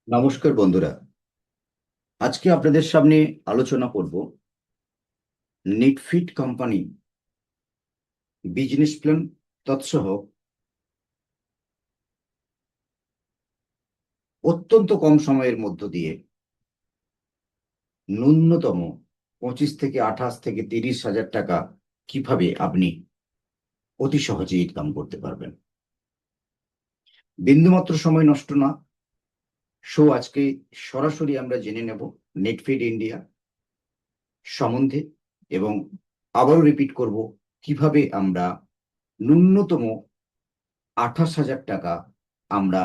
নমস্কার বন্ধুরা, আজকে আপনাদের সামনে আলোচনা করব নেটফিট কোম্পানি বিজনেস প্ল্যান তৎসহ অত্যন্ত কম সময়ের মধ্য দিয়ে ন্যূনতম 25 থেকে 28 থেকে 30 হাজার টাকা কিভাবে আপনি অতি সহজে ইনকাম করতে পারবেন। বিন্দুমাত্র সময় নষ্ট না, আজকে সরাসরি আমরা জেনে নেব নেটফিট ইন্ডিয়া সম্বন্ধে এবং আবারও রিপিট করব কিভাবে আমরা ন্যূনতম 28 হাজার টাকা আমরা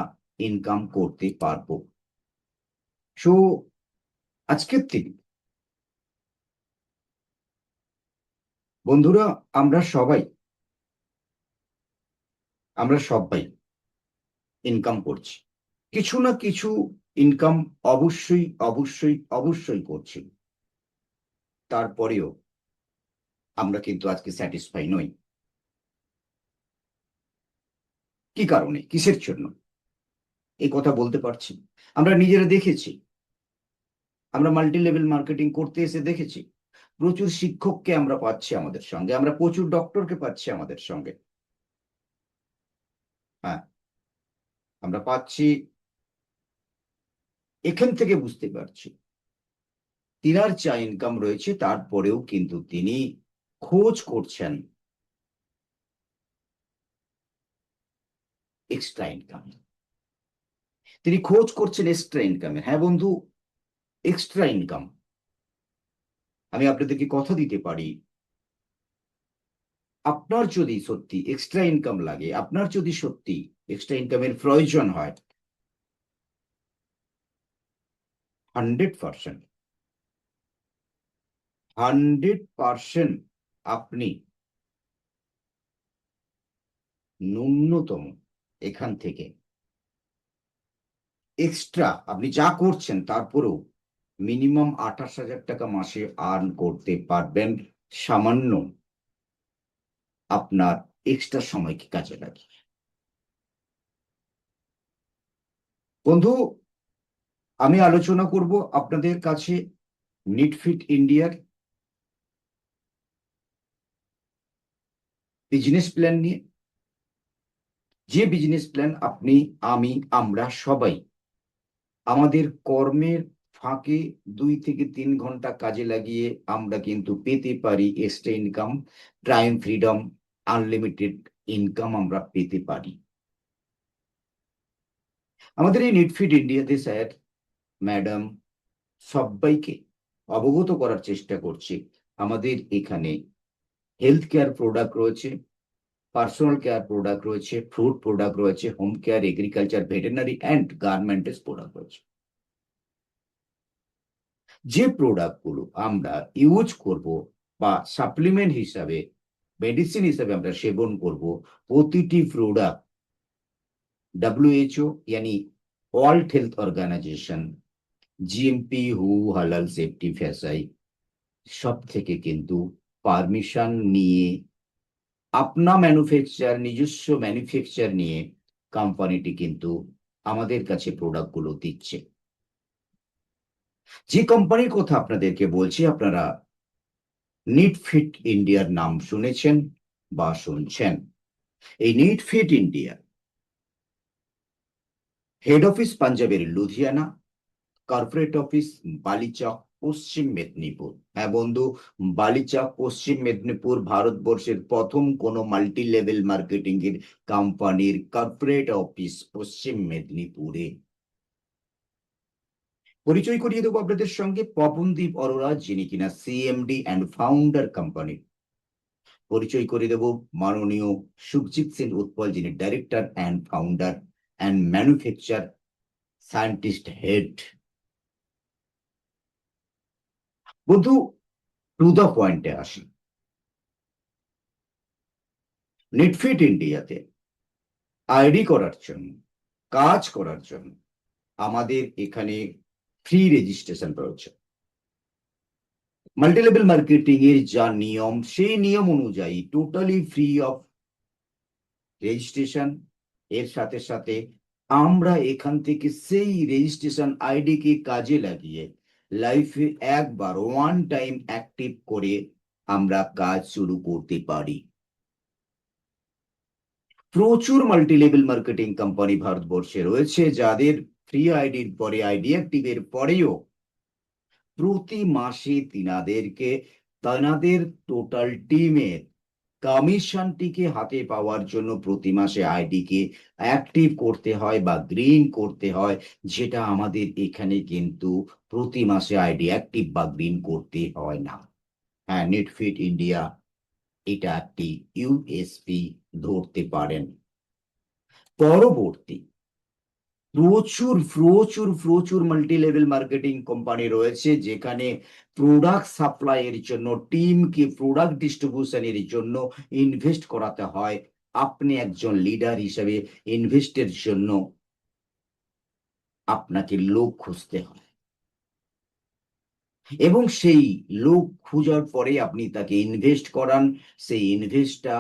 ইনকাম করতে পারবো। সো আজকের থেকে বন্ধুরা, আমরা সবাই আমরা সবাই ইনকাম করছি, কিছু না কিছু ইনকাম অবশ্যই অবশ্যই অবশ্যই করছি। তারপরেও আমরা কিন্তু আজকে স্যাটিসফাই নই। কি কারণে, কিসের জন্য এই কথা বলতে পারছি? আমরা নিজেরা দেখেছি, আমরা মাল্টি লেভেল মার্কেটিং করতে এসে দেখেছি প্রচুর শিক্ষককে আমরা পাচ্ছি আমাদের সঙ্গে, আমরা প্রচুর ডক্টরকে পাচ্ছি আমাদের সঙ্গে। হ্যাঁ, আমরা পাচ্ছি। এখান থেকে বুঝতে পারছি তিনার যা ইনকাম রয়েছে তারপরেও কিন্তু তিনি খোঁজ করছেন এক্সট্রা ইনকাম। তিনি খোঁজ করছেন এক্সট্রা ইনকামের। হ্যাঁ বন্ধু, এক্সট্রা ইনকাম। আমি আপনাদেরকে কথা দিতে পারি, আপনার যদি সত্যি এক্সট্রা ইনকাম লাগে, আপনার যদি সত্যি এক্সট্রা ইনকামের প্রয়োজন হয়, 100% 100% আপনি ন্যূনতম এখান থেকে এক্সট্রা আপনি যা করছেন তারপরেও মিনিমাম 28 হাজার টাকা মাসে আর্ন করতে পারবেন, সামান্য আপনার এক্সট্রা সময়কে কাজে লাগিয়ে। বন্ধু, আমি আলোচনা করব আপনাদের কাছে নেটফিট ইন্ডিয়ার বিজনেস প্ল্যান নিয়ে। যে বিজনেস প্ল্যান আপনি, আমি, আমরা সবাই আমাদের কর্মের ফাঁকে 2 থেকে 3 ঘন্টা কাজে লাগিয়ে আমরা কিন্তু পেতে পারি extra income, time freedom, unlimited income আমরা পেতে পারি। আমাদের এই নেটফিট ইন্ডিয়াতে স্যার, ম্যাডাম, সবাইকে অবগত করার চেষ্টা করছি আমাদের এখানে হেলথ কেয়ার প্রোডাক্ট রয়েছে, পার্সোনাল কেয়ার প্রোডাক্ট রয়েছে, ফ্রুট প্রোডাক্ট রয়েছে, home care, agriculture, veterinary and garments product রয়েছে। যে প্রোডাক্টগুলো আমরা ইউজ করব বা সাপ্লিমেন্ট হিসাবে, মেডিসিন হিসাবে আমরা সেবন করব, প্রতিটি প্রোডাক্ট WHO यानी ওয়ার্ল্ড হেলথ অর্গানাইজেশন, জিএমপি, হু, হালাল, সেফটি, ফ্যাসাই সব থেকে কিন্তু পারমিশন নিয়ে আপনা ম্যানুফ্যাকচার, নিজস্ব ম্যানুফ্যাকচার নিয়ে কোম্পানিটি কিন্তু আমাদের কাছে প্রোডাক্টগুলো দিচ্ছে। যে কোম্পানির কথা আপনাদেরকে বলছি, আপনারা নেটফিট ইন্ডিয়ার নাম শুনেছেন বা শুনছেন। এই নেটফিট ইন্ডিয়া হেড অফিস পাঞ্জাবের লুধিয়ানা, কর্পোরেট অফিস বালিচক, পশ্চিম মেদিনীপুর। হ্যাঁ বন্ধু, বালিচক, পশ্চিম মেদিনীপুর ভারতবর্ষের প্রথম কোন মাল্টি লেভেল মার্কেটিং এর কোম্পানির কর্পোরেট অফিস পশ্চিম মেদিনীপুরে। পরিচয় করিয়ে দেবো আপনাদের সঙ্গে পবনদীপ অরোরা, যিনি কিনা সিএমডি অ্যান্ড ফাউন্ডার কোম্পানি। পরিচয় করে দেব মাননীয় সুখজিৎ সিং উৎপল, যিনি director and founder and manufacture scientist head. বন্ধু, টু দ্য পয়েন্টে আসি। নেটফিট ইন্ডিয়াতে আইডি করার জন্য, কাজ করার জন্য আমাদের এখানে ফ্রি রেজিস্ট্রেশন রয়েছে। মাল্টিলেভেল মার্কেটিং এর যা নিয়ম, সেই নিয়ম অনুযায়ী টোটালি ফ্রি অফ রেজিস্ট্রেশন। এর সাথে সাথে আমরা এখান থেকে সেই রেজিস্ট্রেশন আইডি কে কাজে লাগিয়ে লাইফে একবার ওয়ান টাইম অ্যাক্টিভ করে আমরা কাজ শুরু করতে পারি। প্রচুর মাল্টি লেভেল মার্কেটিং কোম্পানি ভারতবর্ষে রয়েছে, যাদের ফ্রি আইডির পরে, আইডি অ্যাক্টিভের পরেও প্রতি মাসে তিনাদেরকে তাদের টোটাল টিমের কমিশনটিকে হাতে পাওয়ার জন্য প্রতি মাসে আইডি কে অ্যাক্টিভ করতে হয় বা গ্রিন করতে হয়, যেটা আমাদের এখানে কিন্তু প্রতি মাসে আইডি অ্যাক্টিভ বা গ্রিন করতে হয় না। হ্যাঁ, নেটফিট ইন্ডিয়া এটা একটি ইউএসপি ধরতে পারেন। পরবর্তী প্রচুর প্রচুর প্রচুর মাল্টি লেভেল মার্কেটিং কোম্পানি রয়েছে, যেখানে প্রোডাক্ট সাপ্লাইয়ের জন্য, টিমকে প্রোডাক্ট ডিস্ট্রিবিউশনের জন্য ইনভেস্ট করাতে হয়। আপনি একজন লিডার হিসেবে ইনভেস্টের জন্য আপনাকে লোক খুঁজতে হয়, এবং সেই লোক খোঁজার পরে আপনি তাকে ইনভেস্ট করান। সেই ইনভেস্টটা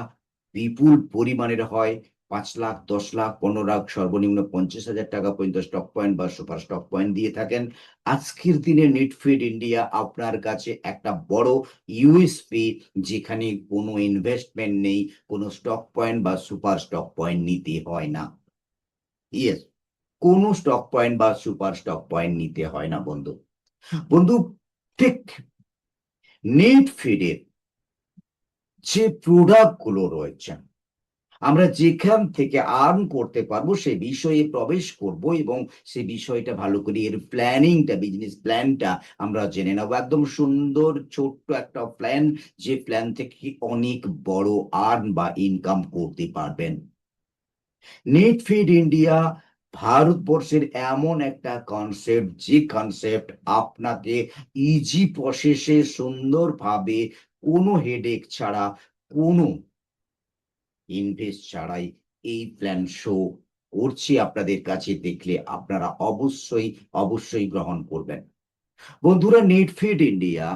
বিপুল পরিমাণের হয়, 5 লাখ, 10 লাখ, 15 লাখ, সর্বনিম্ন 50,000 টাকা পর্যন্ত স্টক পয়েন্ট বা সুপার স্টক পয়েন্ট দিয়ে থাকেন। আজকের দিনে নেটফিট ইন্ডিয়া আপনার কাছে একটা বড় ইউএসপি, যেখানে কোনো ইনভেস্টমেন্ট নেই, কোনো স্টক পয়েন্ট বা সুপার স্টক পয়েন্ট নিতে হয় না। ইয়েস, কোনো স্টক পয়েন্ট বা সুপার স্টক পয়েন্ট নিতে হয় না বন্ধু। বন্ধু, ঠিক নেটফিডের যে প্রোডাক্ট গুলো রয়েছে, আমরা যেখান থেকে আর্ন করতে পারবো সেই বিষয়ে প্রবেশ করব, এবং সেই বিষয়টা ভালো করে, এর প্ল্যানিংটা, বিজনেস প্ল্যানটা আমরা জেনে নেবো। একদম সুন্দর ছোট্ট একটা প্ল্যান, যে প্ল্যান থেকে অনেক বড় আর্ন বা ইনকাম করতে পারবেন। নেটফিড ইন্ডিয়া ভারতবর্ষের এমন একটা কনসেপ্ট, যে কনসেপ্ট আপনাকে ইজি প্রসেসে সুন্দরভাবে, কোনো হেডেক ছাড়া, কোনো ইনভেস্ট ছাড়াই এই প্ল্যান শো করছি আপনাদের কাছে, দেখলে আপনারা অবশ্যই অবশ্যই গ্রহণ করবেন। বন্ধুরা, নেটফিড ইন্ডিয়া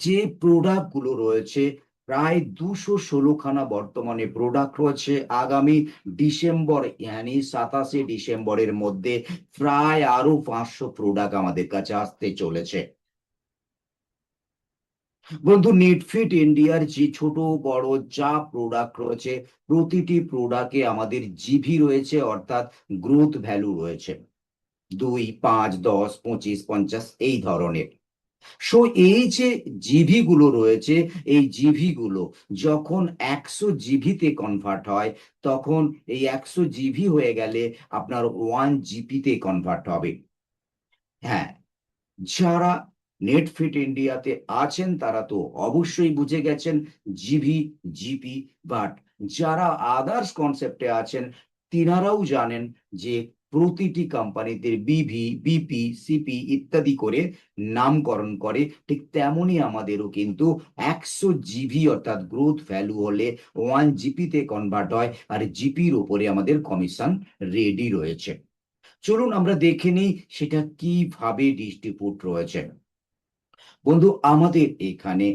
যে প্রোডাক্ট গুলো রয়েছে, প্রায় 216খানা বর্তমানে প্রোডাক্ট রয়েছে। আগামী ডিসেম্বর, মানে 27শে ডিসেম্বরের মধ্যে প্রায় আরো 500 প্রোডাক্ট আমাদের কাছে আসতে চলেছে। বন্ধু, নেটফিট ইন্ডিয়ার যে ছোট বড় যা প্রোডাক্ট রয়েছে, প্রতিটি প্রোডাক্টে আমাদের জিভি রয়েছে, অর্থাৎ গ্রোথ ভ্যালু রয়েছে 2, 5, 10, 25, 50 এই ধরনের। সো এই যে জিভি গুলো রয়েছে, এই জিভি গুলো যখন 100 জিভিতে কনভার্ট হয়, তখন এই 100 জিভি হয়ে গেলে আপনার 1 জিপিতে কনভার্ট হবে। হ্যাঁ, যারা নেটফিট ইন্ডিয়াতে আছেন তারা তো অবশ্যই বুঝে গেছেন জিভি, জিপি, বাট যারা আদার্স কনসেপ্টে আছেন, তিনারাও জানেন যে প্রতিটি কোম্পানিতে বিভি, বিপি, সিপি ইত্যাদি করে নামকরণ করে। ঠিক তেমনই আমাদেরও কিন্তু 100 জিভি অর্থাৎ গ্রোথ ভ্যালু হলে 1 জিপিতে কনভার্ট হয়, আর জিপির উপরে আমাদের কমিশন রেডি রয়েছে। চলুন আমরা দেখে নিই সেটা কিভাবে ডিস্ট্রিবিউট রয়েছে। বন্ধু, আমাদের এখানে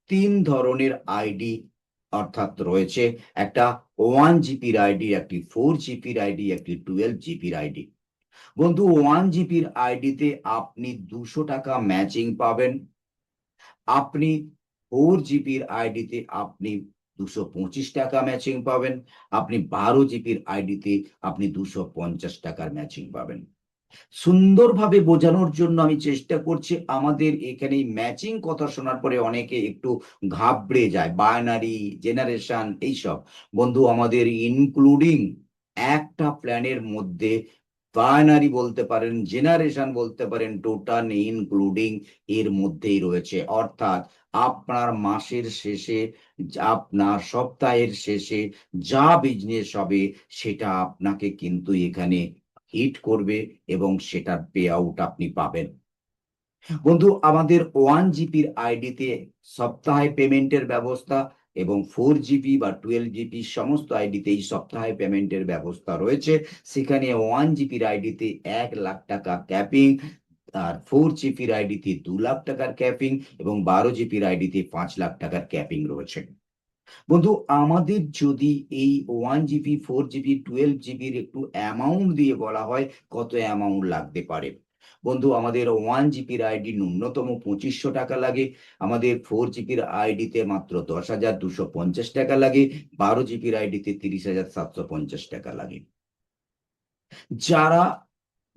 3 ধরনের আইডি অর্থাৎ রয়েছে। একটা 1 জিপির আইডি, একটি 4 জিপির আইডি, একটি 12 জিপির আইডি। বন্ধু, 1 জিপির আইডিতে আপনি 200 টাকা ম্যাচিং পাবেন। আপনি 4 জিপির আইডিতে আপনি 225 টাকা ম্যাচিং পাবেন। আপনি 12 জিপির আইডিতে আপনি 250 টাকার ম্যাচিং পাবেন। সুন্দরভাবে বোঝানোর জন্য আমি চেষ্টা করছি। আমাদের এখানে ম্যাচিং কথা শোনার পরে অনেকে একটু ঘাবড়ে যায়, বাইনারি, জেনারেশন এইসব। বন্ধু, আমাদের ইনক্লুডিং একটা প্ল্যানের মধ্যে বাইনারি বলতে পারেন, জেনারেশন বলতে পারেন, টোটাল ইনক্লুডিং এর মধ্যেই রয়েছে। অর্থাৎ আপনার মাসের শেষে, আপনার সপ্তাহের শেষে যা বিজনেস হবে, সেটা আপনাকে কিন্তু এখানে হিট করবে, এবং সেটার পে আউট আপনি পাবেন। বন্ধু, আমাদের 1 জিপির আইডিতে সপ্তাহে পেমেন্টের ব্যবস্থা, এবং 4 জিপি বা 12 জিপি সমস্ত আইডিতেই সপ্তাহে পেমেন্টের ব্যবস্থা রয়েছে। সেখানে 1 জিপির আইডিতে 1 লাখ টাকা ক্যাপিং, আর 4 জিপির আইডিতে 2 লাখ টাকার ক্যাপিং, এবং 12 জিপির আইডিতে 5 লাখ টাকার ক্যাপিং রয়েছে। বন্ধু, আমাদের যদি এই 1 জিবি, 4 জিবি, 12 জিবির একটু অ্যামাউন্ট দিয়ে বলা হয় কত অ্যামাউন্ট লাগতে পারে। বন্ধু, আমাদের 1 জিবির আইডি ন্যূনতম 2500 টাকা লাগে। আমাদের 4 জিবির আইডিতে মাত্র 10,250 টাকা লাগে। 12 জিবির আইডিতে 30,750 টাকা লাগে। যারা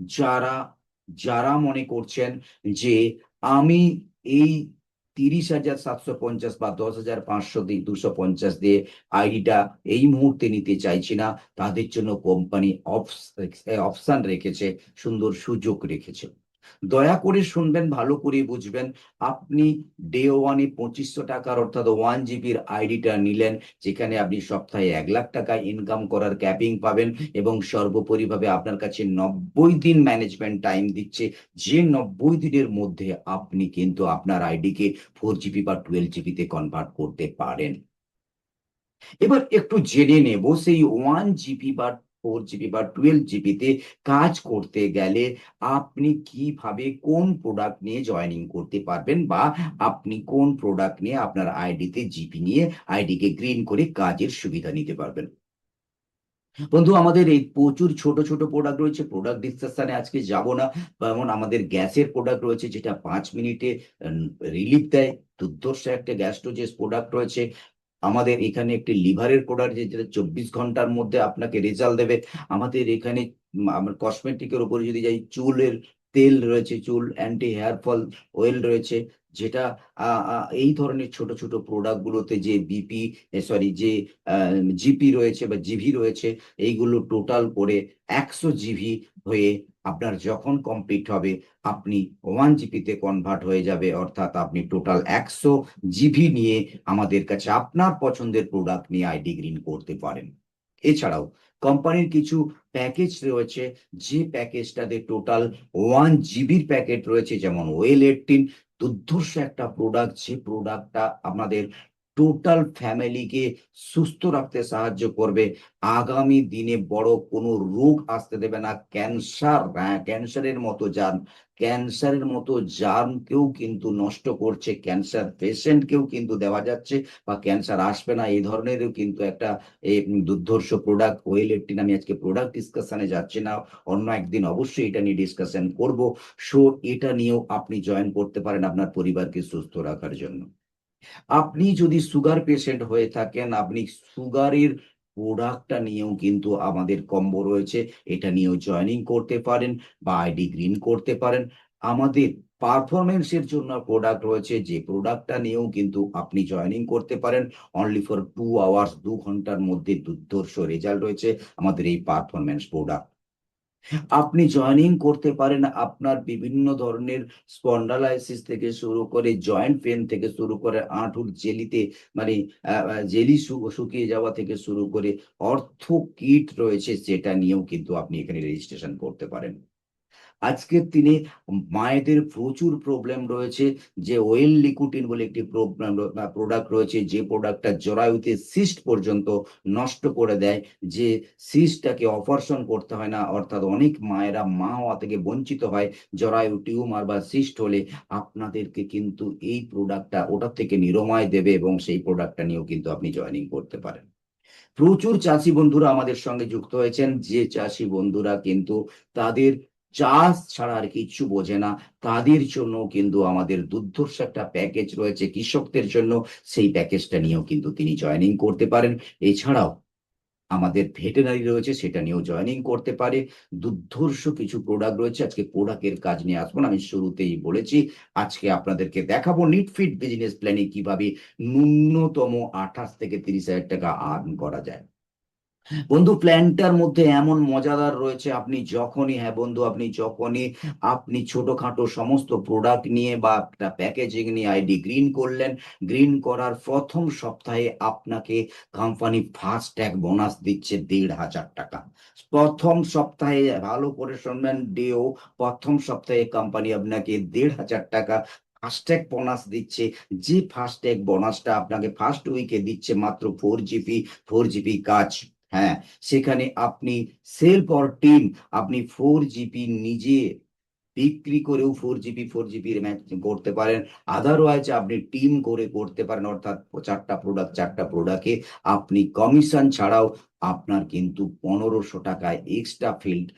যারা যারা মনে করছেন যে আমি এই 30,750 বা 10,500 দিয়ে 250 দিয়ে আইডিটা এই মুহূর্তে নিতে চাইছি না, তাদের জন্য কোম্পানি অপশন রেখেছে, সুন্দর সুযোগ রেখেছে। দয়া করে শুনবেন, ভালো করে বুঝবেন। আপনি ডে ওয়ানে 2500 টাকার অর্থাৎ 1 জিবির আইডিটা নিলেন, যেখানে আপনি সপ্তাহে 1 লাখ টাকা ইনকাম করার ক্যাপিং পাবেন, এবং সর্বোপরিভাবে আপনার কাছে 90 দিন ম্যানেজমেন্ট টাইম দিচ্ছে, যে 90 দিনের মধ্যে আপনি কিন্তু আপনার আইডিকে 4 জিবি বা 12 জিবিতে কনভার্ট করতে পারেন। এবার একটু জেনে নেব, সেই 1 জিবি বা 4 জিবি বা 12 জিবিতে কাজ করতে গেলে আপনি কিভাবে কোন প্রোডাক্ট নিয়ে জয়েনিং করতে পারবেন, বা আপনি কোন প্রোডাক্ট নিয়ে আপনার আইডিতে জিপি নিয়ে আইডিকে গ্রিন করে কাজের সুবিধা নিতে পারবেন। বন্ধু, আমাদের এই প্রচুর ছোট ছোট প্রোডাক্ট রয়েছে, প্রোডাক্ট ডিসকাশনে আজকে যাব না। যেমন আমাদের গ্যাসের প্রোডাক্ট রয়েছে, যেটা 5 মিনিটে রিলিফ দেয়, দুর্ধর্ষ একটা গ্যাস্ট্রোজেস প্রোডাক্ট রয়েছে। আমাদের এখানে একটি লিভারের প্রোডাক্ট, যেটা 24 ঘন্টার মধ্যে আপনাকে রেজাল্ট দেবে। আমাদের এখানে আমার কসমেটিকের উপরে যদি যাই, চুলের তেল রয়েছে, চুল অ্যান্টি হেয়ার ফল অয়েল রয়েছে, যেটা এই ধরনের ছোট ছোট প্রোডাক্ট গুলোতে যে বিপি, সরি, যে জিপি রয়েছে বা জিভি রয়েছে, এইগুলো টোটাল করে 100 জিভি হয়ে আপনার যখন কমপ্লিট হবে, আপনি 1 জিবিতে কনভার্ট হয়ে যাবে, অর্থাৎ আপনি টোটাল 100 জিভি নিয়ে আমাদের কাছে আপনার পছন্দের প্রোডাক্ট নিয়ে আইডি গ্রিন করতে পারেন। এছাড়াও কোম্পানির কিছু প্যাকেজ রয়েছে, যে প্যাকেজটাতে টোটাল 1 জিবির প্যাকেট রয়েছে, যেমন ওয়েল 18, দুর্ধর্ষ একটা প্রোডাক্ট, যে প্রোডাক্টটা আমাদের টোটাল ফ্যামিলিকে সুস্থ রাখতে সাহায্য করবে, আগামী দিনে বড় কোনো রোগ আসতে দেবে না। ক্যান্সার, হ্যাঁ, ক্যান্সারের মতো জার্মকেও কিন্তু নষ্ট করছে, ক্যান্সার পেশেন্টকেও কিন্তু দেওয়া যাচ্ছে, বা ক্যান্সার আসবে না এই ধরনেরও কিন্তু একটা এই দুর্ধর্ষ প্রোডাক্ট ওয়েল 18। আমি আজকে প্রোডাক্ট ডিসকাশনে যাচ্ছি না, অন্য একদিন অবশ্যই এটা নিয়ে ডিসকাশন করব। সো এটা নিয়েও আপনি জয়েন করতে পারেন আপনার পরিবারকে সুস্থ রাখার জন্য। আপনি যদি সুগার পেশেন্ট হয়ে থাকেন, আপনি সুগারের প্রোডাক্টটা নিয়েও কিন্তু আমাদের কম্বো রয়েছে, এটা নিয়েও জয়েনিং করতে পারেন বা আইডি গ্রিন করতে পারেন। আমাদের পারফরমেন্সের জন্য প্রোডাক্ট রয়েছে, যে প্রোডাক্টটা নিয়েও কিন্তু আপনি জয়েনিং করতে পারেন। অনলি ফর 2 আওয়ার্স, 2 ঘন্টার মধ্যে দুর্ধর্ষ রেজাল্ট রয়েছে আমাদের এই পারফরমেন্স প্রোডাক্ট। আপনি জয়েনিং করতে পারেন আপনার বিভিন্ন ধরনের স্পন্ডালাইসিস থেকে শুরু করে, জয়েন্ট পেন থেকে শুরু করে, হাঁটুর জেলিতে মানে জেলি শুকিয়ে যাওয়া থেকে শুরু করে, অর্থ কিট রয়েছে, সেটা নিয়েও কিন্তু আপনি এখানে রেজিস্ট্রেশন করতে পারেন। আজকের দিনে মায়েদের প্রচুর প্রবলেম রয়েছে, যে ওয়েল লিকুটিন বলে একটি প্রোডাক্ট রয়েছে, যে প্রোডাক্টটা জরায়ুতে সিস্ট পর্যন্ত নষ্ট করে দেয়, যে সিস্টটাকে অপারেশন করতে হয় না, অর্থাৎ অনেক মায়েরা মা হওয়া থেকে বঞ্চিত হয় জরায়ু টিউমার বা সিস্ট হলে। আপনাদেরকে কিন্তু এই প্রোডাক্টটা ওটার থেকে নিরাময় দেবে, এবং সেই প্রোডাক্টটা নিয়েও কিন্তু আপনি জয়েনিং করতে পারেন। প্রচুর চাষি বন্ধুরা আমাদের সঙ্গে যুক্ত হয়েছেন, যে চাষি বন্ধুরা কিন্তু তাদের চাষ ছাড়া আর কিচ্ছু বোঝে না, তাদের জন্য কিন্তু আমাদের দুর্ধর্ষ একটা প্যাকেজ রয়েছে কৃষকদের জন্য, সেই প্যাকেজটা নিয়েও কিন্তু তিনি জয়েনিং করতে পারেন। এছাড়াও আমাদের ভেটেনারি রয়েছে, সেটা নিয়েও জয়েনিং করতে পারে। দুর্ধর্ষ কিছু প্রোডাক্ট রয়েছে, আজকে প্রোডাক্টের কাজ নিয়ে আসবো না, আমি শুরুতেই বলেছি। আজকে আপনাদেরকে দেখাবো নিটফিট বিজনেস প্ল্যানে কিভাবে ন্যূনতম 28 থেকে 30 হাজার টাকা আর্ন করা যায়। বন্ধু, প্ল্যানটার মধ্যে এমন মজাদার রয়েছে, আপনি যখনই, হ্যাঁ বন্ধু, আপনি ছোটখাটো সমস্ত প্রোডাক্ট নিয়ে বা একটা প্যাকেজিং নিয়ে আইডি গ্রিন করলেন, গ্রিন করার প্রথম সপ্তাহে আপনাকে কোম্পানি ফার্স্ট ট্যাগ বোনাস দিচ্ছে 1,500 টাকা। প্রথম সপ্তাহে, ভালো করে শুনবেন, প্রথম সপ্তাহে কোম্পানি আপনাকে 1,500 টাকা ফাস্ট্যাগ বোনাস দিচ্ছে। যে ফাস্ট্যাগ বোনাসটা আপনাকে ফার্স্ট উইকে দিচ্ছে মাত্র 4 জিবি, 4 জিবি কাজ। হ্যাঁ, সেখানে আপনি সেলফ অর টিম, আপনি 4 জিবি নিজে বিক্রি করেও 4 জিবির ম্যাচ করতে পারেন। আদারওয়াইজ আপনি টিম করে করতে পারেন, অর্থাৎ 4টা প্রোডাক্টে আপনি কমিশন ছাড়াও আপনার কিন্তু 1500 টাকায় এক্সট্রা ফিল্ড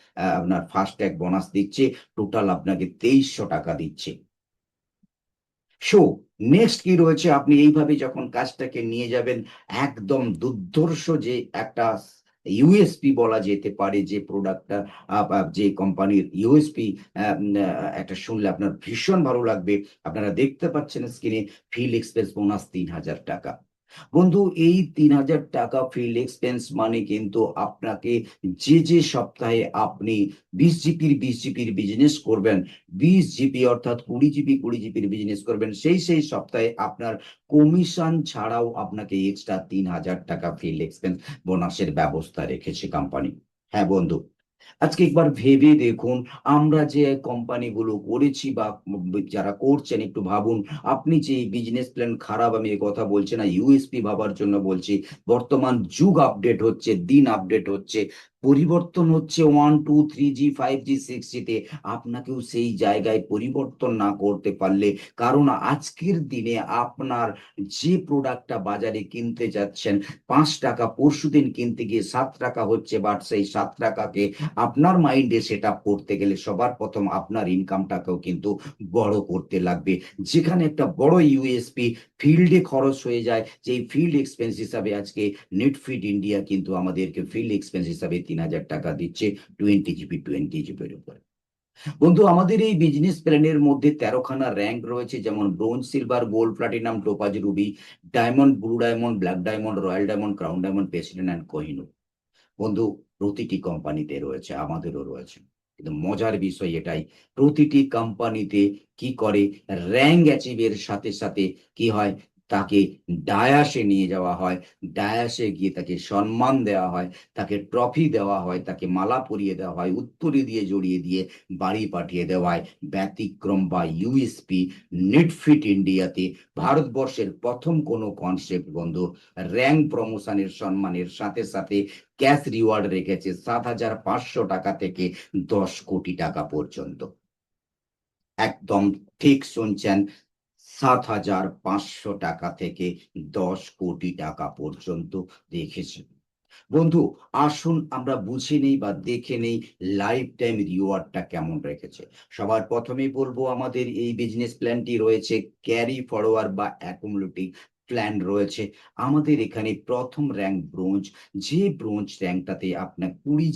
আপনার ফার্স্ট ট্যাগ বোনাস দিচ্ছে, টোটাল আপনাকে 2300 টাকা দিচ্ছে। সো নেক্সট কি রয়েছে, আপনি এইভাবে যখন কাজটাকে নিয়ে যাবেন, একদম দুর্ধর্ষ যে একটা ইউএসপি বলা যেতে পারে, যে প্রোডাক্টটা যে কোম্পানির ইউএসপি একটা শুনলে আপনার ভীষণ ভালো লাগবে। আপনারা দেখতে পাচ্ছেন স্ক্রিনে, ফিল্ড এক্সপেন্স বোনাস 3000 টাকা। বন্ধু, এই 3000 টাকা ফিল্ড এক্সপেন্স মানে কিন্তু আপনাকে যে সপ্তাহে আপনি 20 জিবির বিজনেস করবেন, 20 জিবি অর্থাৎ 20 জিবির বিজনেস করবেন, সেই সপ্তাহে আপনার কমিশন ছাড়াও আপনাকে এক্সট্রা 3000 টাকা ফিল্ড এক্সপেন্স বোনাসের ব্যবস্থা রেখেছে কোম্পানি। হ্যাঁ বন্ধু, আজকে একবার ভেবে দেখুন, আমরা যে কোম্পানিগুলো করেছি বা যারা করছেন, একটু ভাবুন। আপনি যে বিজনেস প্ল্যান খারাপ, আমি এই কথা বলছি না, ইউএসপি ভাবার জন্য বলছি। বর্তমান যুগ আপডেট হচ্ছে, দিন আপডেট হচ্ছে, পরিবর্তন হচ্ছে 1 2 3 জি 5 জি 6 জিতে। আপনাকেও সেই জায়গায় পরিবর্তন না করতে পারলে, কারণ আজকের দিনে আপনার যে প্রোডাক্টটা বাজারে কিনতে যাচ্ছেন 5 টাকা, পরশুদিন কিনতে গিয়ে 7 টাকা হচ্ছে, বাট সেই 7 টাকাকে আপনার মাইন্ডে সেট আপ করতে গেলে সবার প্রথম আপনার ইনকামটাকেও কিন্তু বড় করতে লাগবে। যেখানে একটা বড় ইউএসপি ফিল্ডে খরচ হয়ে যায়, যে ফিল্ড এক্সপেন্স হিসাবে আজকে নেটফিট ইন্ডিয়া কিন্তু আমাদেরকে ফিল্ড এক্সপেন্স হিসাবে 3000 টাকা দিচ্ছে 20 জিবির উপরে। বন্ধু, আমাদের এই বিজনেস প্ল্যানের মধ্যে 13খানা র্যাঙ্ক রয়েছে, যেমন bronze, silver, gold, platinum, topaz, Ruby, diamond, blue diamond, black diamond, royal diamond, crown diamond, president and Kohinoor. বন্ধু, প্রতিটি কোম্পানিতে রয়েছে, আমাদেরও রয়েছে, কিন্তু মজার বিষয় এটাই, প্রতিটি কোম্পানিতে কি করে, র্যাঙ্ক অ্যাচিভের সাথে সাথে কি হয়, তাকে ডায়াসে নিয়ে যাওয়া হয়, ডায়াসে গিয়ে তাকে সম্মান দেওয়া হয়, তাকে ট্রফি দেওয়া হয়, তাকে মালা পরিয়ে দেওয়া হয়, উত্তরী দিয়ে জড়িয়ে দিয়ে বাড়ি পাঠিয়ে দেওয়া হয়। ব্যতিক্রম বা ইউএসপি নেটফিট ইন্ডিয়াতে ভারতবর্ষের প্রথম কোনো কনসেপ্ট বন্ধু, র্যাঙ্ক প্রমোশনের সম্মানের সাথে সাথে ক্যাশ রিওয়ার্ড রেখেছে 7,500 টাকা থেকে 10 কোটি টাকা পর্যন্ত। একদম ঠিক শুনছেন, 7,500 টাকা থেকে 10 কোটি টাকা পর্যন্ত রেখেছে। বন্ধু, আসুন আমরা বুঝে নেই বা দেখে নেই লাইফ টাইম রিওয়ার্ডটা কেমন রেখেছে। সবার প্রথমেই বলবো, আমাদের এই বিজনেস প্ল্যানটি রয়েছে ক্যারি ফরওয়ার্ড বা অ্যাকুমুলেটিভ প্ল্যান রয়েছে। আমাদের এখানে প্রথম র্যাঙ্ক ব্রোঞ্জ, যে ব্রোঞ্জ র্যাঙ্কটাতে আপনার 20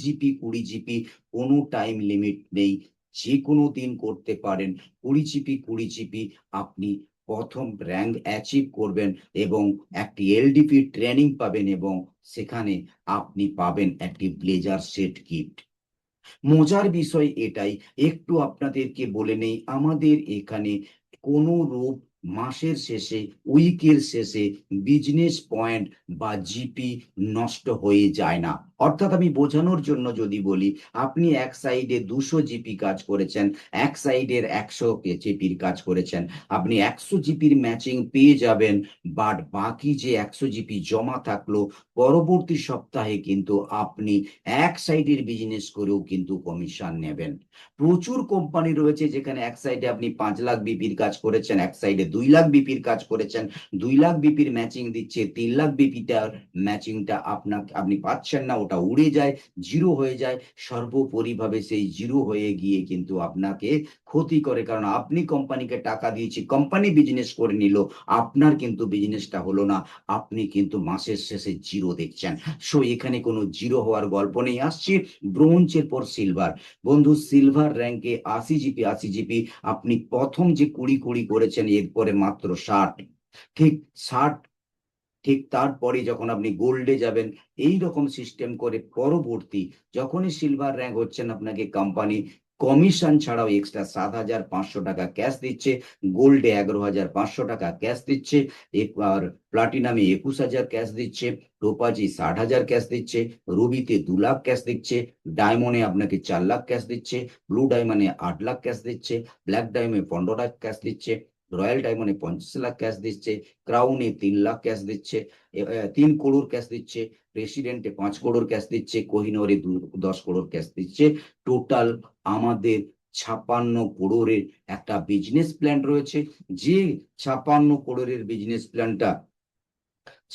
জিবি কোনো টাইম লিমিট নেই, যে কোনো দিন করতে পারেন। 20 জিবি আপনি প্রথম র্যাঙ্ক অ্যাচিভ করবেন এবং একটি এলডিপি ট্রেনিং পাবেন, এবং সেখানে আপনি পাবেন একটি ব্লেজার সেট গিফট। মজার বিষয় এটাই, একটু আপনাদেরকে বলে নেই, আমাদের এখানে কোনো রূপ মাসের শেষে, উইকের শেষে বিজনেস পয়েন্ট বা জিপি নষ্ট হয়ে যায় না। অর্থাৎ আমি বোঝানোর জন্য যদি বলি, আপনি এক সাইডে 200 জিপি কাজ করেছেন, এক সাইডের 100 জিপির কাজ করেছেন, আপনি 100 জিপির ম্যাচিং পেয়ে যাবেন, বাট বাকি যে 100 জিপি জমা থাকলো, পরবর্তী সপ্তাহে কিন্তু আপনি এক সাইডের বিজনেস করেও কিন্তু কমিশন নেবেন। প্রচুর কোম্পানি রয়েছে যেখানে এক সাইডে আপনি 5 লাখ বিপির কাজ করেছেন, এক সাইডে 2 লাখ বিপির কাজ করেছেন, 2 লাখ বিপির ম্যাচিং দিচ্ছে, 3 লাখ বিপিটার ম্যাচিংটা আপনি পাচ্ছেন না, ওটা উড়ে যায়, জিরো হয়ে যায়। সর্বোপরিভাবে সেই জিরো হয়ে গিয়ে কিন্তু আপনাকে ক্ষতি করে, কারণ আপনি কোম্পানিকে টাকা দিয়েছি, কোম্পানি বিজনেস করে নিল, আপনার কিন্তু বিজনেসটা হলো না, আপনি কিন্তু মাসের শেষে জিরো দেখছেন। সো এখানে কোনো জিরো হওয়ার গল্প নেই। আসছি ব্রোঞ্জের পর সিলভার। বন্ধু, সিলভার র্যাঙ্কে 80 জিপি আপনি প্রথম যে 20 করেছেন, এরপরে মাত্র 60, ঠিক 60, ঠিক তারপরে যখন আপনি গোল্ডে যাবেন, এই রকম সিস্টেম করে পরবর্তী যখনই সিলভার র্যাঙ্ক হচ্ছেন, আপনাকে কোম্পানি কমিশন ছাড়াও এক্সট্রা 7,500 টাকা ক্যাশ দিচ্ছে, গোল্ডে 11,500 টাকা ক্যাশ দিচ্ছে, আর প্লাটিনামে 21,000 ক্যাশ দিচ্ছে, টোপাজি 60,000 ক্যাশ দিচ্ছে, রুবিতে 2 লাখ ক্যাশ দিচ্ছে, ডায়মন্ডে আপনাকে 4 লাখ ক্যাশ দিচ্ছে, ব্লু ডায়মন্ডে 8 লাখ ক্যাশ দিচ্ছে, ব্ল্যাক ডায়মন্ডে 15 লাখ ক্যাশ দিচ্ছে, রয়্যাল ডায়মন্ডে 50 লাখ ক্যাশ দিচ্ছে, ক্রাউনে 3 লাখ ক্যাশ দিচ্ছে, 3 করোড় ক্যাশ দিচ্ছে, প্রেসিডেন্টে 5 করোড় ক্যাশ দিচ্ছে, কোহিনূরে 10 করোড় ক্যাশ দিচ্ছে। টোটাল আমাদের 56 করোড়ের একটা বিজনেস প্ল্যান রয়েছে। যে 56 করোড়ের বিজনেস প্ল্যানটা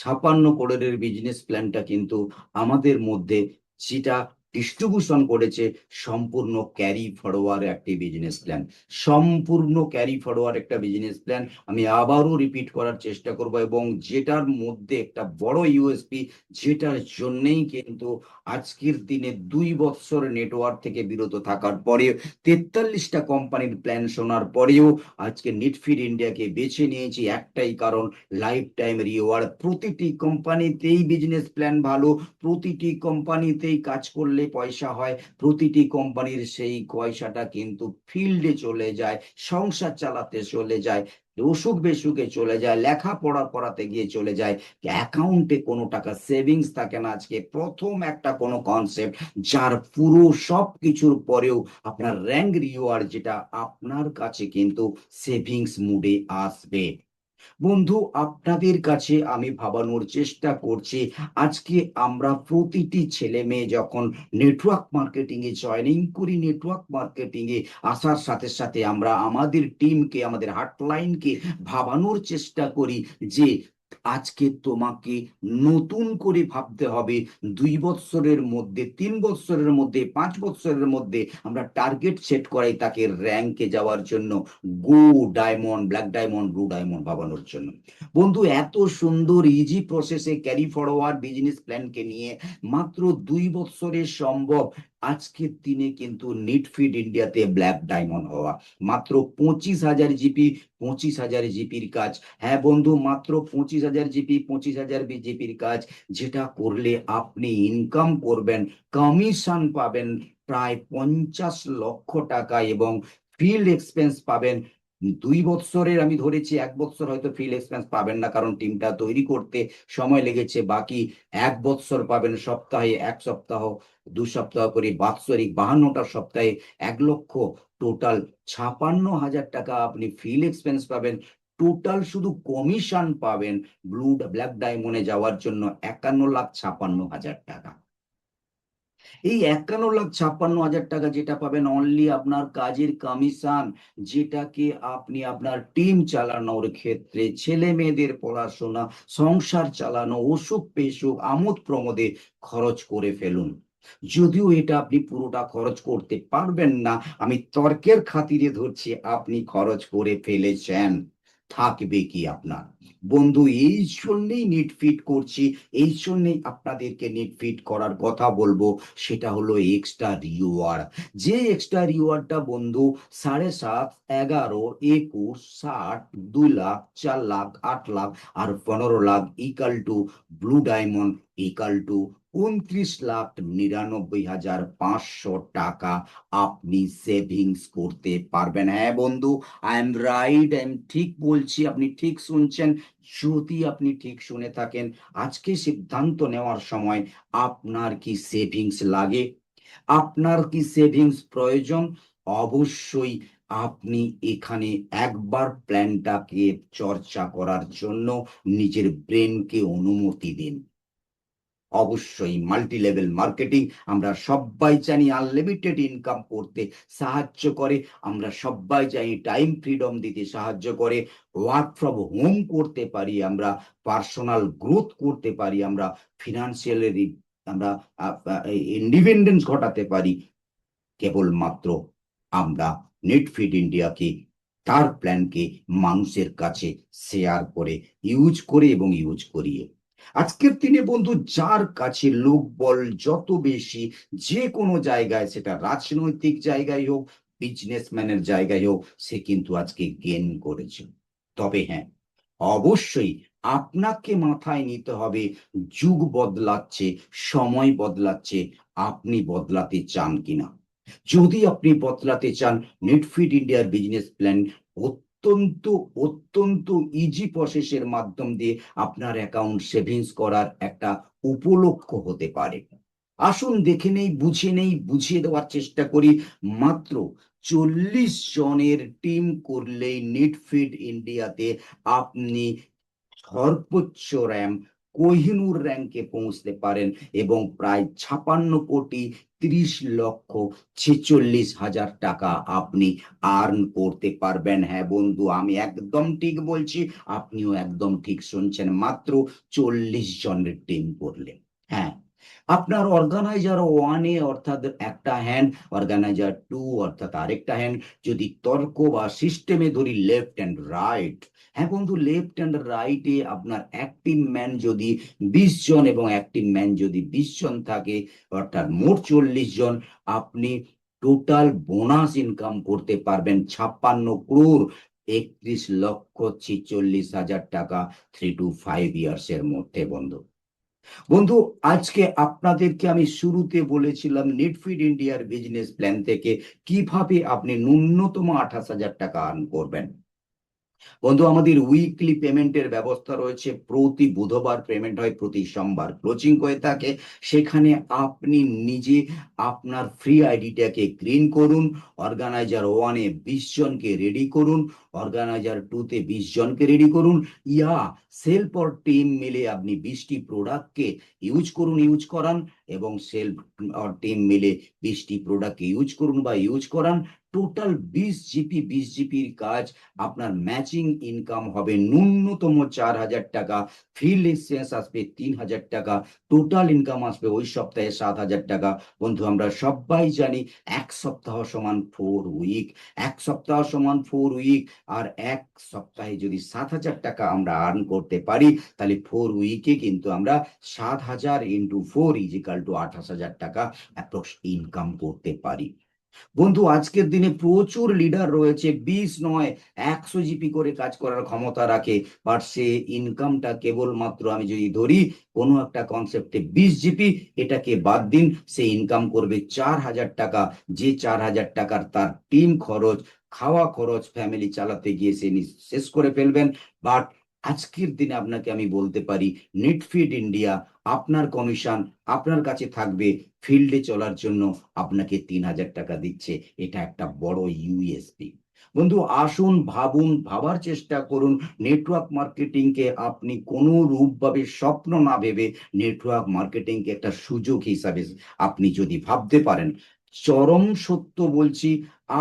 56 করোড়ের বিজনেস প্ল্যানটা কিন্তু আমাদের মধ্যে যেটা ডিস্ট্রিবিউশন করেছে সম্পূর্ণ ক্যারি ফরওয়ার্ড একটি বিজনেস প্ল্যান, সম্পূর্ণ ক্যারি ফরওয়ার্ড একটা বিজনেস প্ল্যান। আমি আবারও রিপিট করার চেষ্টা করব, এবং যেটার মধ্যে একটা বড় ইউএসপি, যেটার জন্যই কিন্তু আজকের দিনে 2 বছর নেটওয়ার্ক থেকে বিরত থাকার পরেও, 43টা কোম্পানির প্ল্যান শোনার পরেও আজকে নিটফিড ইন্ডিয়াকে বেছে নিয়েছি একটাই কারণ, লাইফ টাইম রিওয়ার্ড। প্রতিটি কোম্পানিতেই বিজনেস প্ল্যান ভালো, প্রতিটি কোম্পানিতেই কাজ করলে পয়সা হয়, প্রতিটি কোম্পানির সেই পয়সাটা কিন্তু ফিল্ডে চলে যায়, সংসার চালাতে চলে যায়, অসুখ বেসুখে চলে যায়, লেখাপড়া করাতে গিয়ে চলে যায়, অ্যাকাউন্টে কোনো টাকা সেভিংস থাকে না। আজকে প্রথম একটা কোনো কনসেপ্ট যার পুরো সব কিছুর পরেও আপনার র্যাঙ্ক রিওয়ার্ড, যেটা আপনার কাছে কিন্তু সেভিংস মুডে আসবে। বন্ধু, আপনাদের কাছে আমি ভাবানোর চেষ্টা করছি, আজকে আমরা প্রতিটি ছেলে মেয়ে যখন নেটওয়ার্ক মার্কেটিং এ জয়েনিং করি, নেটওয়ার্ক মার্কেটিং এ আসার সাথে সাথে আমরা আমাদের টিমকে, আমাদের হার্টলাইনকে ভাবানোর চেষ্টা করি যে আজকে তোমাকে নতুন করে ভাবতে হবে। 2 বছরের মধ্যে, 3 বছরের মধ্যে, 5 বছরের মধ্যে আমরা টার্গেট সেট করাই তাকে র্যাঙ্কে যাওয়ার জন্য, গো diamond, black diamond, blue diamond ভাবানোর জন্য। বন্ধু, এত সুন্দর ইজি প্রসেসে ক্যারি ফরওয়ার্ড বিজনেস প্ল্যানকে নিয়ে মাত্র 2 বছরে সম্ভব আজকের দিনে কিন্তু নিটফিড ইন্ডিয়াতে ব্ল্যাক ডায়মন্ড হওয়া। মাত্র 25,000 জিপি, 25,000 জিপির কাজ। হ্যাঁ বন্ধু, মাত্র 25,000 জিপি, 25,000 জিপির কাজ, যেটা করলে আপনি ইনকাম করবেন, কমিশন পাবেন প্রায় 50 লক্ষ টাকা, এবং ফিল্ড এক্সপেন্স পাবেন 2 বছরের। আমি ধরেছি 1 বছর হয়তো ফিল্ড এক্সপেন্স পাবেন না, কারণ টিমটা তৈরি করতে সময় লেগেছে। বাকি 1 বছর পাবেন, সপ্তাহে 1 সপ্তাহ, 2 সপ্তাহ করে, বাৎসরিক 52টা সপ্তাহে 1 লক্ষ, টোটাল 56,000 টাকা আপনি ফিল্ড এক্সপেন্স পাবেন। টোটাল শুধু কমিশন পাবেন ব্ল্যাক ডায়মন্ডে যাওয়ার জন্য 51,56,000 টাকা। এই 51,56,000 টাকা যেটা পাবেন অনলি আপনার কাজের কমিশন, যেটাকে আপনি আপনার টিম চালানোর ক্ষেত্রে, ছেলে মেয়েদের পড়াশোনা, সংসার চালানো, অসুখ বিসুখ, আমোদ প্রমোদে খরচ করে ফেলুন। যদিও এটা আপনি পুরোটা খরচ করতে পারবেন না, আমি তর্কের খাতিরে ধরছি আপনি খরচ করে ফেলেছেন, থাকবে কি আপনার? বন্ধু, এই জন্যই নিট ফিট করছি, এই জন্যই আপনাদেরকে নিট ফিট করার কথা বলবো। সেটা হলো এক্সট্রা রিওয়ার্ড। যে এক্সট্রা রিওয়ার্ডটা বন্ধু 7.5, 11, 21, 60, 2 লাখ, 4 লাখ, 8 লাখ আর 15 lakh equal to blue diamond equal to 29,99,500 টাকা আপনি সেভিংস করতে পারবেন। হ্যাঁ বন্ধু, I am right, I am ঠিক বলছি, আপনি ঠিক শুনছেন। যদি আপনি ঠিক শুনে থাকেন, আজকে সিদ্ধান্ত নেওয়ার সময় আপনার কি সেভিংস লাগে, আপনার কি সেভিংস প্রয়োজন, অবশ্যই আপনি এখানে একবার প্ল্যানটাকে চর্চা করার জন্য নিজের ব্রেনকে অনুমতি দিন। অবশ্যই মাল্টি লেভেল মার্কেটিং আমরা সবাই জানি আনলিমিটেড ইনকাম করতে সাহায্য করে, আমরা সবাই জানি টাইম ফ্রিডম দিতে সাহায্য করে, ওয়ার্ক ফ্রম হোম করতে পারি আমরা, পার্সোনাল গ্রোথ করতে পারি আমরা, ফিনান্সিয়ালি আমরা ইন্ডিপেন্ডেন্স ঘটাতে পারি, কেবলমাত্র আমরা নেটফিড ইন্ডিয়াকে, তার প্ল্যানকে মানুষের কাছে শেয়ার করে, ইউজ করে এবং ইউজ করিয়ে। আজকের দিনে বন্ধু, যার কাছে লোক বল যত বেশি, যে কোনো জায়গায়, সেটা রাজনৈতিক জায়গায় হোক, বিজনেসম্যানের জায়গায় হোক, সে কিন্তু আজকে গেন করেছে। তবে হ্যাঁ, অবশ্যই আপনাকে মাথায় নিতে হবে, যুগ বদলাচ্ছে, সময় বদলাচ্ছে, আপনি বদলাতে চান কিনা। যদি আপনি বদলাতে চান, নেটফিট ইন্ডিয়ার বিজনেস প্ল্যান অত্যন্ত অত্যন্ত ইজি প্রসেসের মাধ্যম দিয়ে আপনার অ্যাকাউন্ট সেভিংস করার একটা উপলক্ষ হতে পারে। আসুন দেখে নেই, বুঝে নেই, বুঝিয়ে দেওয়ার চেষ্টা করি। মাত্র 40 জনের টিম করলেই নেটফিট ইন্ডিয়াতে আপনি সর্বোচ্চ র্যাম কোহিনূর র্যাঙ্কে পৌঁছতে পারেন এবং প্রায় 56,30,46,000 টাকা আপনি আর্ন করতে পারবেন। হ্যাঁ বন্ধু, আমি একদম ঠিক বলছি, আপনিও একদম ঠিক শুনছেন। মাত্র 40 জনের টিম করলে। হ্যাঁ, আপনার অর্গানাইজার ওয়ানে অর্থাৎ একটা হ্যান্ড, অর্গানাইজার টু অর্থাৎ আরেকটা হ্যান্ড, যদি তর্ক বা সিস্টেমে ধরি লেফট অ্যান্ড রাইট। হ্যাঁ বন্ধু, লেফট অ্যান্ড রাইটে আপনার অ্যাক্টিভ ম্যান যদি 20 জন এবং অ্যাক্টিভ ম্যান যদি 20 জন থাকে, অর্থাৎ মোট 40 জন, আপনি টোটাল বোনাস ইনকাম করতে পারবেন 56 crore 31,46,000 টাকা 3 to 5 years এর মধ্যে। বন্ধু বন্ধু আজকে আপনাদেরকে আমি শুরুতে বলেছিলাম নেটফিট ইন্ডিয়ার বিজনেস প্ল্যান থেকে কিভাবে আপনি ন্যূনতম 28,000 টাকা আর্ন করবেন। বন্ধু, আমাদের উইকলি পেমেন্টের ব্যবস্থা রয়েছে। প্রতি বুধবার পেমেন্ট হয়, প্রতি সোমবার ক্লোজিং হয়ে থাকে। সেখানে আপনি নিজে আপনার ফ্রি আইডিটাকে গ্রিন করুন, অর্গানাইজার ওয়ানে 20 জনকে রেডি করুন, অর্গানাইজার টুতে 20 জনকে রেডি করুন, ইয়া সেলফ অর টিম মিলে আপনি 20টি প্রোডাক্টকে ইউজ করুন, ইউজ করান, এবং সেলফ অর টিম মিলে 20টি প্রোডাক্টকে ইউজ করুন বা ইউজ করান। টোটাল 20 জিপি, 20 জিপির কাজ, আপনার ম্যাচিং ইনকাম হবে ন্যূনতম 4,000 টাকা, ফিল্ড এক্সচেঞ্জ আসবে 3,000 টাকা, টোটাল ইনকাম আসবে ওই সপ্তাহে 7,000 টাকা। বন্ধু, আমরা সবাই জানি 1 সপ্তাহ সমান 4 উইক, 1 সপ্তাহ সমান 4 উইক, আর 1 সপ্তাহে যদি 7,000 টাকা আমরা আর্ন করতে পারি, তাহলে 4 উইকে কিন্তু আমরা 7,000 ইন্টু 4 = 28,000 টাকা অ্যাপ্রক্স ইনকাম করতে পারি। বন্ধু, আজকের দিনে প্রচুর লিডার রয়েছে 20 নয় 100 জিপি করে কাজ করার ক্ষমতা রাখে, বাট সে ইনকামটা কেবলমাত্র, আমি যদি ধরি কোনো একটা কনসেপ্টে 20 জিপি, এটাকে বাদ দিন, সে ইনকাম করবে 4,000 টাকা। যে 4,000 টাকার তার টিম খরচ, খাওয়া খরচ, ফ্যামিলি চালাতে গিয়ে সে শেষ করে ফেলবেন। বাট আজকের দিনে আপনাকে আমি বলতে পারি, নেটফিট ইন্ডিয়া আপনার কমিশন আপনার কাছে থাকবে, ফিল্ডে চলার জন্য আপনাকে 3,000 টাকা দিচ্ছে। এটা একটা বড় ইউএসপি। বন্ধু আসুন, ভাবুন, ভাবার চেষ্টা করুন। নেটওয়ার্ক মার্কেটিং কে আপনি কোনো রূপভাবে স্বপ্ন না ভেবে নেটওয়ার্ক মার্কেটিং কে একটা সুযোগ হিসাবে আপনি যদি ভাবতে পারেন, চরম সত্য বলছি,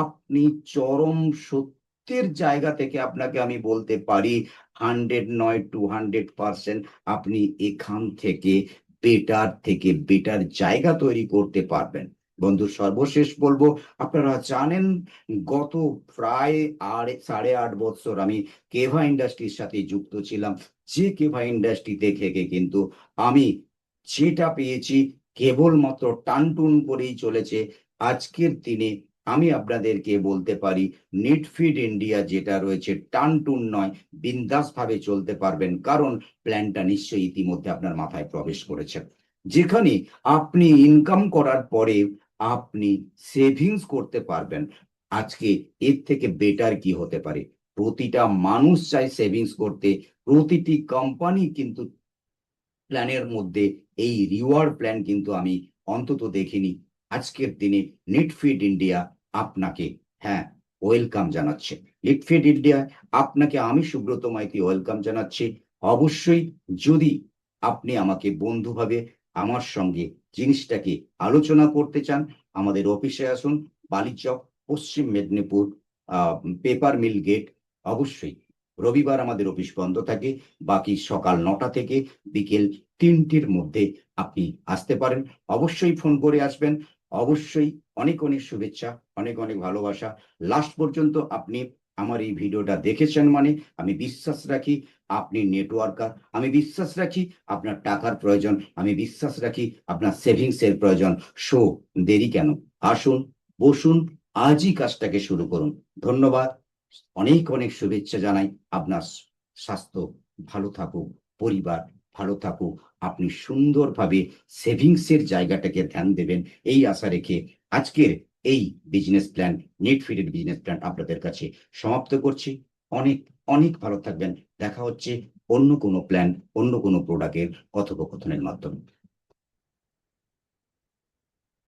আপনি চরম সত্যের জায়গা থেকে আপনাকে আমি বলতে পারি, 100 নয় 200% আপনি এখান থেকে বেটার থেকে বেটার জায়গা তৈরি করতে পারবেন। বন্ধু সর্বশেষ বলবো, আপনারা জানেন গত প্রায় 8.5 বছর আমি কেভা ইন্ডাস্ট্রির সাথে যুক্ত ছিলাম। যে কেভা ইন্ডাস্ট্রি থেকে কিন্তু আমি যেটা পেয়েছি কেবলমাত্র টানটুন করেই চলেছে। আজকের দিনে আমি আপনাদেরকে বলতে পারি, নেটফিট ইন্ডিয়া যেটা রয়েছে টানটুন নয়, বিন্দাস ভাবে চলতে পারবেন, কারণ প্ল্যানটা নিশ্চয়ই ইতিমধ্যে আপনার মাথায় প্রবেশ করেছে, যেখানে আপনি ইনকাম করার পরে আপনি সেভিংস করতে পারবেন। আজকে এর থেকে বেটার কি হতে পারে? প্রতিটা মানুষ চায় সেভিংস করতে, প্রতিটি কোম্পানি কিন্তু প্ল্যানের মধ্যে এই রিওয়ার্ড প্ল্যান কিন্তু আমি অন্তত দেখিনি। আজকের দিনে নেটফিট ইন্ডিয়া আপনাকে, হ্যাঁ, ওয়েলকাম জানাচ্ছে। নেটফিট ইন্ডিয়া আপনাকে আমি সুব্রত মাইতি ওয়েলকাম জানাচ্ছি। অবশ্যই যদি আপনি আমাকে বন্ধুভাবে আমার সঙ্গে জিনিসটাকে আলোচনা করতে চান, আমাদের অফিসে আসুন, বালিচক, পশ্চিম মেদিনীপুর, পেপার মিল গেট। অবশ্যই রবিবার আমাদের অফিস বন্ধ থাকে, বাকি সকাল 9টা থেকে বিকেল 3টের মধ্যে আপনি আসতে পারেন। অবশ্যই ফোন করে আসবেন। অবশ্যই অনেক অনেক শুভেচ্ছা, অনেক অনেক ভালোবাসা। লাস্ট পর্যন্ত আপনি আমার এই ভিডিওটা দেখেছেন মানে আমি বিশ্বাস রাখি আপনি নেটওয়ার্কার, আমি বিশ্বাস রাখি আপনার টাকার প্রয়োজন, আমি বিশ্বাস রাখি আপনার সেভিংস এর প্রয়োজন। সো দেরি কেন, আসুন, বসুন, আজই কাজটাকে শুরু করুন। ধন্যবাদ, অনেক অনেক শুভেচ্ছা জানাই। আপনার স্বাস্থ্য ভালো থাকুক, পরিবার ভালো থাকুক, আপনি সুন্দরভাবে সেভিংসের জায়গাটাকে ধ্যান দেবেন, এই আশা রেখে আজকের এই বিজনেস প্ল্যান, নেটফিটের বিজনেস প্ল্যান আপনাদের কাছে সমাপ্ত করছি। অনেক অনেক ভালো থাকবেন। দেখা হচ্ছে অন্য কোনো প্ল্যান, অন্য কোনো প্রোডাক্টের কথোপকথনের মাধ্যমে।